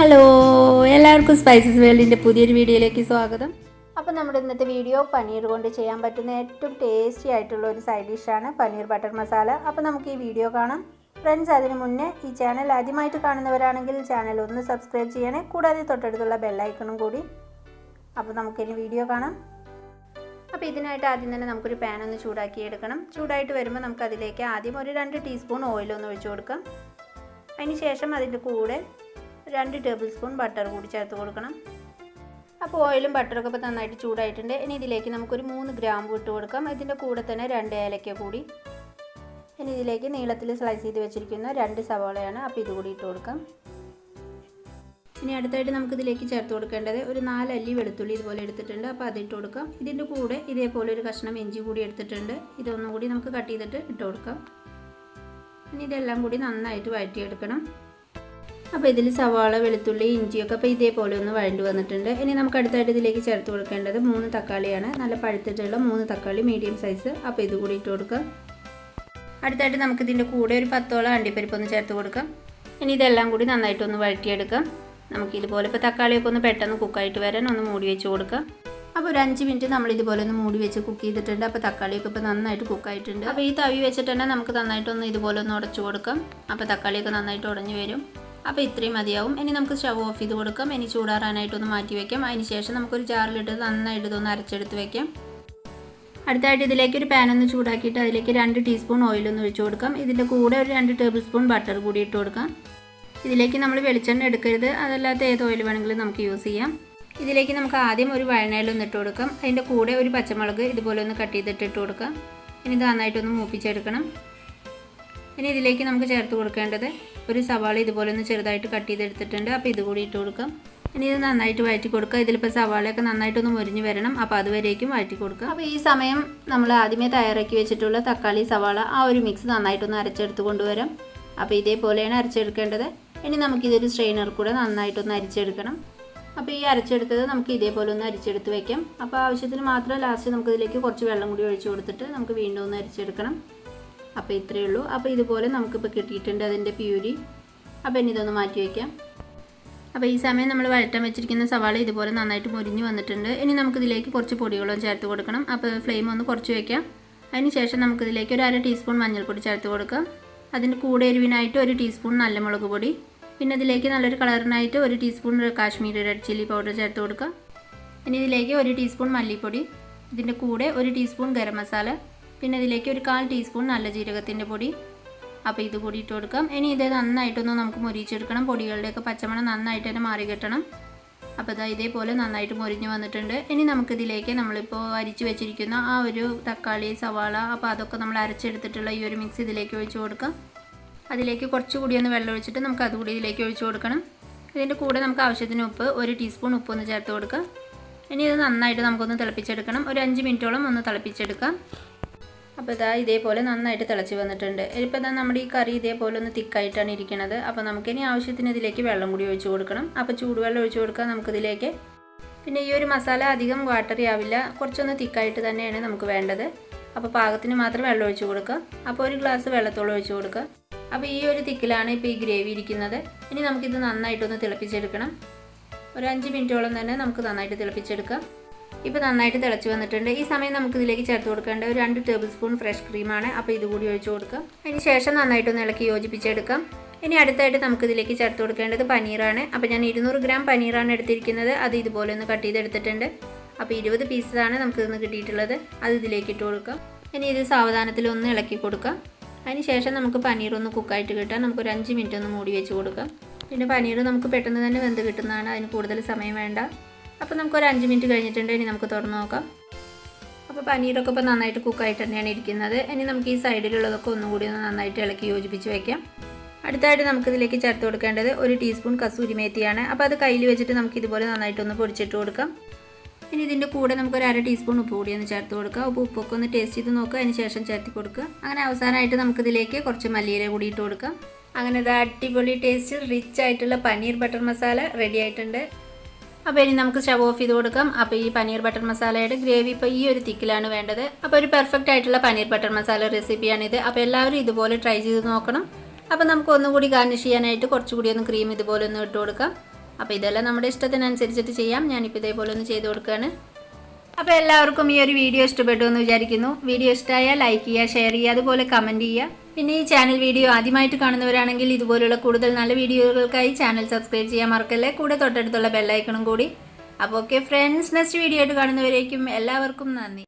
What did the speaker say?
Hello, എല്ലാവർക്കും spices വേൾഡിൻ്റെ പുതിയൊരു വീഡിയോയിലേക്ക് സ്വാഗതം. അപ്പോൾ നമ്മുടെ ഇന്നത്തെ വീഡിയോ പനീർ കൊണ്ട് ചെയ്യാൻ പറ്റുന്ന ഏറ്റവും ടേസ്റ്റി ആയിട്ടുള്ള ഒരു സൈഡ് ഡിഷാണ് പനീർ ബട്ടർ മസാല. അപ്പോൾ നമുക്ക് ഈ വീഡിയോ കാണാം. ഫ്രണ്ട്സ്, അതിന് മുന്നേ ഈ ചാനൽ ആദ്യമായിട്ട് കാണുന്നവരാണെങ്കിൽ ചാനൽ ഒന്ന് സബ്സ്ക്രൈബ് ചെയ്യണേ, കൂടാതെ തൊട്ടടുത്തുള്ള ബെല്ലൈക്കണും കൂടി. അപ്പോൾ നമുക്കിനി വീഡിയോ കാണാം. അപ്പോൾ ഇതിനായിട്ട് ആദ്യം തന്നെ നമുക്കൊരു പാൻ ഒന്ന് ചൂടാക്കി എടുക്കണം. ചൂടായിട്ട് വരുമ്പോൾ നമുക്ക് അതിലേക്ക് ആദ്യം ഒരു 2 ടീസ്പൂൺ ഓയിലൊന്ന് ഒഴിച്ചു കൊടുക്കാം. അതിന് ശേഷം അതിൻ്റെ കൂടെ 2 ടേബിൾ സ്പൂൺ ബട്ടർ കൂടി ചേർത്ത് കൊടുക്കണം. അപ്പോൾ ഓയിലും ബട്ടറൊക്കെ ഇപ്പോൾ നന്നായിട്ട് ചൂടായിട്ടുണ്ട്. ഇനി ഇതിലേക്ക് നമുക്കൊരു 3 ഗ്രാമ്പു ഇട്ട് കൊടുക്കാം. ഇതിൻ്റെ കൂടെ തന്നെ 2 ഏലക്ക കൂടി. ഇനി ഇതിലേക്ക് നീളത്തിൽ സ്ലൈസ് ചെയ്ത് വെച്ചിരിക്കുന്ന 2 സവാളയാണ്. അപ്പോൾ ഇതുകൂടി ഇട്ട് കൊടുക്കാം. ഇനി അടുത്തായിട്ട് നമുക്കിതിലേക്ക് ചേർത്ത് കൊടുക്കേണ്ടത് ഒരു 4 അല്ലി വെളുത്തുള്ളി ഇതുപോലെ എടുത്തിട്ടുണ്ട്. അപ്പോൾ അതിട്ട് കൊടുക്കാം. ഇതിൻ്റെ കൂടെ ഇതേപോലെ ഒരു കഷ്ണം ഇഞ്ചി കൂടി എടുത്തിട്ടുണ്ട്. ഇതൊന്നും കൂടി നമുക്ക് കട്ട് ചെയ്തിട്ട് ഇട്ട് കൊടുക്കാം. ഇനി ഇതെല്ലാം കൂടി നന്നായിട്ട് വഴറ്റിയെടുക്കണം. അപ്പോൾ ഇതിൽ സവാള, വെളുത്തുള്ളി, ഇഞ്ചിയൊക്കെ അപ്പോൾ ഇതേപോലെ ഒന്ന് വഴണ്ടി വന്നിട്ടുണ്ട്. ഇനി നമുക്ക് അടുത്തായിട്ട് ഇതിലേക്ക് ചേർത്ത് കൊടുക്കേണ്ടത് 3 തക്കാളിയാണ്. നല്ല പഴുത്തിട്ടുള്ള 3 തക്കാളി മീഡിയം സൈസ്. അപ്പോൾ ഇത് കൂടി ഇട്ട് കൊടുക്കാം. അടുത്തായിട്ട് നമുക്കിതിൻ്റെ കൂടെ ഒരു 10ഓളം അണ്ടിപ്പരിപ്പ് ഒന്ന് ചേർത്ത് കൊടുക്കാം. ഇനി ഇതെല്ലാം കൂടി നന്നായിട്ടൊന്ന് വഴറ്റിയെടുക്കാം. നമുക്കിതുപോലെ ഇപ്പോൾ തക്കാളിയൊക്കെ ഒന്ന് പെട്ടെന്ന് കുക്കായിട്ട് വരാൻ ഒന്ന് മൂടി വെച്ച് കൊടുക്കാം. അപ്പോൾ ഒരു 5 മിനിറ്റ് നമ്മൾ ഇതുപോലെ ഒന്ന് മൂടി വെച്ച് കുക്ക് ചെയ്തിട്ടുണ്ട്. അപ്പോൾ തക്കാളിയൊക്കെ ഇപ്പോൾ നന്നായിട്ട് കുക്കായിട്ടുണ്ട്. അപ്പോൾ ഈ തവി വെച്ചിട്ട് തന്നെ നമുക്ക് നന്നായിട്ടൊന്ന് ഇതുപോലെ ഒന്ന് ഉടച്ചു കൊടുക്കാം. അപ്പോൾ തക്കാളിയൊക്കെ നന്നായിട്ട് ഉടഞ്ഞു വരും. അപ്പോൾ ഇത്രയും മതിയാവും. ഇനി നമുക്ക് സ്റ്റവ് ഓഫ് ചെയ്ത് കൊടുക്കാം. ഇനി ചൂടാറാനായിട്ടൊന്ന് മാറ്റി വയ്ക്കാം. അതിന് ശേഷം നമുക്കൊരു ജാറിലിട്ട് നന്നായിട്ട് ഇതൊന്ന് അരച്ചെടുത്ത് വയ്ക്കാം. അടുത്തായിട്ട് ഇതിലേക്ക് ഒരു പാൻ ഒന്ന് ചൂടാക്കിയിട്ട് അതിലേക്ക് 2 ടീസ്പൂൺ ഓയിലൊന്ന് ഒഴിച്ചു കൊടുക്കാം. ഇതിൻ്റെ കൂടെ ഒരു 2 ടേബിൾ സ്പൂൺ ബട്ടർ കൂടി ഇട്ട് കൊടുക്കാം. ഇതിലേക്ക് നമ്മൾ വെളിച്ചെണ്ണ എടുക്കരുത്, അതല്ലാത്ത ഏത് ഓയിൽ വേണമെങ്കിലും നമുക്ക് യൂസ് ചെയ്യാം. ഇതിലേക്ക് നമുക്ക് ആദ്യം ഒരു വഴനയിലൊന്ന് ഇട്ട് കൊടുക്കാം. അതിൻ്റെ കൂടെ ഒരു പച്ചമുളക് ഇതുപോലെ ഒന്ന് കട്ട് ചെയ്തിട്ട് ഇട്ട് കൊടുക്കാം. ഇനി ഇത് നന്നായിട്ടൊന്ന് മൂപ്പിച്ചെടുക്കണം. ഇനി ഇതിലേക്ക് നമുക്ക് ചേർത്ത് കൊടുക്കേണ്ടത് ഒരു സവാള ഇതുപോലെ ഒന്ന് ചെറുതായിട്ട് കട്ട് ചെയ്തെടുത്തിട്ടുണ്ട്. അപ്പോൾ ഇത് കൂടി ഇട്ട് കൊടുക്കാം. ഇനി ഇത് നന്നായിട്ട് വഴറ്റി കൊടുക്കുക. ഇതിലിപ്പോൾ സവാളയൊക്കെ നന്നായിട്ടൊന്ന് മുരിഞ്ഞ് വരണം. അപ്പോൾ അതുവരേക്കും വഴറ്റി കൊടുക്കുക. അപ്പോൾ ഈ സമയം നമ്മൾ ആദ്യമേ തയ്യാറാക്കി വെച്ചിട്ടുള്ള തക്കാളി, സവാള ആ ഒരു മിക്സ് നന്നായിട്ടൊന്ന് അരച്ചെടുത്ത് കൊണ്ടുവരാം. അപ്പോൾ ഇതേപോലെയാണ് അരച്ചെടുക്കേണ്ടത്. ഇനി നമുക്കിതൊരു സ്ട്രെയിനർ കൂടെ നന്നായിട്ടൊന്ന് അരിച്ചെടുക്കണം. അപ്പോൾ ഈ അരച്ചെടുത്തത് നമുക്ക് ഇതേപോലെ ഒന്ന് അരിച്ചെടുത്ത് വയ്ക്കാം. അപ്പോൾ ആവശ്യത്തിന് മാത്രം ലാസ്റ്റ് നമുക്കിതിലേക്ക് കുറച്ച് വെള്ളം കൂടി ഒഴിച്ചു കൊടുത്തിട്ട് നമുക്ക് വീണ്ടും ഒന്ന് അരിച്ചെടുക്കണം. അപ്പോൾ ഇത്രയേ ഉള്ളൂ. അപ്പോൾ ഇതുപോലെ നമുക്കിപ്പോൾ കിട്ടിയിട്ടുണ്ട് അതിൻ്റെ പ്യൂരി. അപ്പോൾ ഇനി ഇതൊന്ന് മാറ്റി വയ്ക്കാം. അപ്പോൾ ഈ സമയം നമ്മൾ വഴറ്റാൻ വെച്ചിരിക്കുന്ന സവാള ഇതുപോലെ നന്നായിട്ട് മുരിഞ്ഞ് വന്നിട്ടുണ്ട്. ഇനി നമുക്കിതിലേക്ക് കുറച്ച് പൊടികളും ചേർത്ത് കൊടുക്കണം. അപ്പോൾ ഫ്ലെയിം ഒന്ന് കുറച്ച് വയ്ക്കാം. അതിന് ശേഷം നമുക്കിതിലേക്ക് ഒരു 1/2 ടീസ്പൂൺ മഞ്ഞൾപ്പൊടി ചേർത്ത് കൊടുക്കാം. അതിൻ്റെ കൂടെ എരിവിനായിട്ട് 1 ടീസ്പൂൺ നല്ല മുളക് പൊടി, പിന്നെ ഇതിലേക്ക് നല്ലൊരു കളറിനായിട്ട് 1 teaspoon Kashmiri red chilli powder ചേർത്ത് കൊടുക്കാം. ഇനി ഇതിലേക്ക് 1 ടീസ്പൂൺ മല്ലിപ്പൊടി, ഇതിൻ്റെ കൂടെ 1 ടീസ്പൂൺ ഗരം മസാല, പിന്നെ ഇതിലേക്ക് ഒരു 1/4 ടീസ്പൂൺ നല്ല ജീരകത്തിൻ്റെ പൊടി. അപ്പോൾ ഇത് കൂടി ഇട്ട് കൊടുക്കാം. ഇനി ഇത് നന്നായിട്ടൊന്ന് നമുക്ക് മൊരിച്ചെടുക്കണം. പൊടികളുടെയൊക്കെ പച്ചമണം നന്നായിട്ട് തന്നെ മാറി കിട്ടണം. അപ്പോൾ ഇതാ ഇതേപോലെ നന്നായിട്ട് മൊരിഞ്ഞ് വന്നിട്ടുണ്ട്. ഇനി നമുക്കിതിലേക്ക് നമ്മളിപ്പോൾ അരിച്ച് വെച്ചിരിക്കുന്ന ആ ഒരു തക്കാളി, സവാള, അപ്പോൾ അതൊക്കെ നമ്മൾ അരച്ചെടുത്തിട്ടുള്ള ഈ ഒരു മിക്സ് ഇതിലേക്ക് ഒഴിച്ച് കൊടുക്കാം. അതിലേക്ക് കുറച്ചുകൂടി ഒന്ന് വെള്ളം ഒഴിച്ചിട്ട് നമുക്ക് അതുകൂടി ഇതിലേക്ക് ഒഴിച്ച് കൊടുക്കണം. ഇതിൻ്റെ കൂടെ നമുക്ക് ആവശ്യത്തിന് ഉപ്പ്, 1 ടീസ്പൂൺ ഉപ്പൊന്ന് ചേർത്ത് കൊടുക്കാം. ഇനി ഇത് നന്നായിട്ട് നമുക്കൊന്ന് തിളപ്പിച്ചെടുക്കണം. ഒരു 5 മിനിറ്റോളം ഒന്ന് തിളപ്പിച്ചെടുക്കാം. അപ്പോൾ ഇതാ ഇതേപോലെ നന്നായിട്ട് തിളച്ച് വന്നിട്ടുണ്ട്. ഇപ്പോൾ ഇതാ നമ്മുടെ ഈ കറി ഇതേപോലെ ഒന്ന് തിക്കായിട്ടാണ് ഇരിക്കുന്നത്. അപ്പോൾ നമുക്കിനി ആവശ്യത്തിന് ഇതിലേക്ക് വെള്ളം കൂടി ഒഴിച്ച് കൊടുക്കണം. അപ്പോൾ ചൂടുവെള്ളം ഒഴിച്ച് കൊടുക്കാം നമുക്കിതിലേക്ക്. പിന്നെ ഈ ഒരു മസാല അധികം വാട്ടറി ആവില്ല, കുറച്ചൊന്ന് തിക്കായിട്ട് തന്നെയാണ് നമുക്ക് വേണ്ടത്. അപ്പോൾ പാകത്തിന് മാത്രം വെള്ളം ഒഴിച്ച് കൊടുക്കുക. അപ്പോൾ ഒരു ഗ്ലാസ് വെള്ളത്തോളം ഒഴിച്ച് കൊടുക്കുക. അപ്പോൾ ഈ ഒരു തിക്കിലാണ് ഇപ്പോൾ ഈ ഗ്രേവി ഇരിക്കുന്നത്. ഇനി നമുക്കിത് നന്നായിട്ടൊന്ന് തിളപ്പിച്ചെടുക്കണം. ഒരു 5 മിനിറ്റോളം തന്നെ നമുക്ക് നന്നായിട്ട് തിളപ്പിച്ചെടുക്കാം. ഇപ്പോൾ നന്നായിട്ട് തിളച്ച് വന്നിട്ടുണ്ട്. ഈ സമയം നമുക്കിതിലേക്ക് ചേർത്ത് കൊടുക്കേണ്ട ഒരു 2 ടേബിൾ സ്പൂൺ ഫ്രഷ് ക്രീമാണ്. അപ്പോൾ ഇതുകൂടി ഒഴിച്ച് കൊടുക്കാം. അതിന് ശേഷം നന്നായിട്ടൊന്ന് ഇളക്കി യോജിപ്പിച്ചെടുക്കാം. ഇനി അടുത്തായിട്ട് നമുക്കിതിലേക്ക് ചേർത്ത് കൊടുക്കേണ്ടത് പനീറാണ്. അപ്പോൾ ഞാൻ 200 ഗ്രാം പനീറാണ് എടുത്തിരിക്കുന്നത്. അത് ഇതുപോലെ ഒന്ന് കട്ട് ചെയ്തെടുത്തിട്ടുണ്ട്. അപ്പോൾ 20 പീസസാണ് നമുക്കിതൊന്ന് കിട്ടിയിട്ടുള്ളത്. അത് ഇതിലേക്ക് ഇട്ട് കൊടുക്കാം. ഇനി ഇത് സാവധാനത്തിൽ ഒന്ന് ഇളക്കി കൊടുക്കാം. അതിന് ശേഷം നമുക്ക് പനീർ ഒന്ന് കുക്കായിട്ട് കിട്ടാൻ നമുക്കൊരു 5 മിനിറ്റ് ഒന്ന് മൂടി വെച്ച് കൊടുക്കാം. പിന്നെ പനീർ നമുക്ക് പെട്ടെന്ന് തന്നെ വെന്ത് കിട്ടുന്നതാണ്, അതിന് കൂടുതൽ സമയം വേണ്ട. അപ്പോൾ നമുക്കൊരു 5 മിനിറ്റ് കഴിഞ്ഞിട്ടുണ്ട്. ഇനി നമുക്ക് തുറന്ന് നോക്കാം. അപ്പോൾ പനീറൊക്കെ ഇപ്പോൾ നന്നായിട്ട് കുക്കായിട്ട് തന്നെയാണ് ഇരിക്കുന്നത്. ഇനി നമുക്ക് ഈ സൈഡിലുള്ളതൊക്കെ ഒന്നുകൂടി ഒന്ന് നന്നായിട്ട് ഇളക്കി യോജിപ്പിച്ച് വയ്ക്കാം. അടുത്തായിട്ട് നമുക്കിതിലേക്ക് ചേർത്ത് കൊടുക്കേണ്ടത് 1 ടീസ്പൂൺ കസൂരി മേത്തിയാണ്. അപ്പോൾ അത് കയ്യിൽ വെച്ചിട്ട് നമുക്ക് ഇതുപോലെ നന്നായിട്ടൊന്ന് പൊടിച്ചിട്ട് കൊടുക്കാം. ഇനി ഇതിൻ്റെ കൂടെ നമുക്കൊരു 1/2 ടീസ്പൂൺ ഉപ്പ് കൂടി ഒന്ന് ചേർത്ത് കൊടുക്കുക. ഉപ്പൊക്കെ ഒന്ന് ടേസ്റ്റ് ചെയ്ത് നോക്കുക. അതിന് ശേഷം ചേർത്ത് കൊടുക്കുക. അങ്ങനെ അവസാനമായിട്ട് നമുക്കിതിലേക്ക് കുറച്ച് മല്ലിയില കൂടി ഇട്ട് കൊടുക്കാം. അങ്ങനെ ഇത് അടിപൊളി ടേസ്റ്റിൽ റിച്ച് ആയിട്ടുള്ള പനീർ ബട്ടർ മസാല റെഡി ആയിട്ടുണ്ട്. അപ്പോൾ ഇനി നമുക്ക് സ്റ്റവ് ഓഫ് ചെയ്ത് കൊടുക്കാം. അപ്പോൾ ഈ പനീർ ബട്ടർ മസാലയുടെ ഗ്രേവി ഇപ്പോൾ ഈ ഒരു തിക്കിലാണ് വേണ്ടത്. അപ്പോൾ ഒരു പെർഫെക്റ്റ് ആയിട്ടുള്ള പനീർ ബട്ടർ മസാല റെസിപ്പിയാണിത്. അപ്പോൾ എല്ലാവരും ഇതുപോലെ ട്രൈ ചെയ്ത് നോക്കണം. അപ്പോൾ നമുക്ക് ഒന്നുകൂടി ഗാർണിഷ് ചെയ്യാനായിട്ട് കുറച്ചുകൂടി ഒന്ന് ക്രീം ഇതുപോലെ ഒന്ന് ഇട്ട് കൊടുക്കാം. അപ്പോൾ ഇതെല്ലാം നമ്മുടെ ഇഷ്ടത്തിനനുസരിച്ചിട്ട് ചെയ്യാം. ഞാനിപ്പോൾ ഇതേപോലെ ഒന്ന് ചെയ്ത് കൊടുക്കുകയാണ്. അപ്പോൾ എല്ലാവർക്കും ഈ ഒരു വീഡിയോ ഇഷ്ടപ്പെട്ടു എന്ന് വിചാരിക്കുന്നു. വീഡിയോ ഇഷ്ടമായാൽ ലൈക്ക് ചെയ്യുക, ഷെയർ ചെയ്യുക, അതുപോലെ കമൻറ്റ് ചെയ്യുക. പിന്നെ ഈ ചാനൽ വീഡിയോ ആദ്യമായിട്ട് കാണുന്നവരാണെങ്കിൽ ഇതുപോലുള്ള കൂടുതൽ നല്ല വീഡിയോകൾക്കായി ചാനൽ സബ്സ്ക്രൈബ് ചെയ്യാൻ മറക്കല്ലേ. കൂടെ തൊട്ടടുത്തുള്ള ബെല്ലൈക്കണും കൂടി. അപ്പോൾ ഓക്കെ ഫ്രണ്ട്സ്, നെക്സ്റ്റ് വീഡിയോ ആയിട്ട് കാണുന്നവരേക്കും എല്ലാവർക്കും നന്ദി.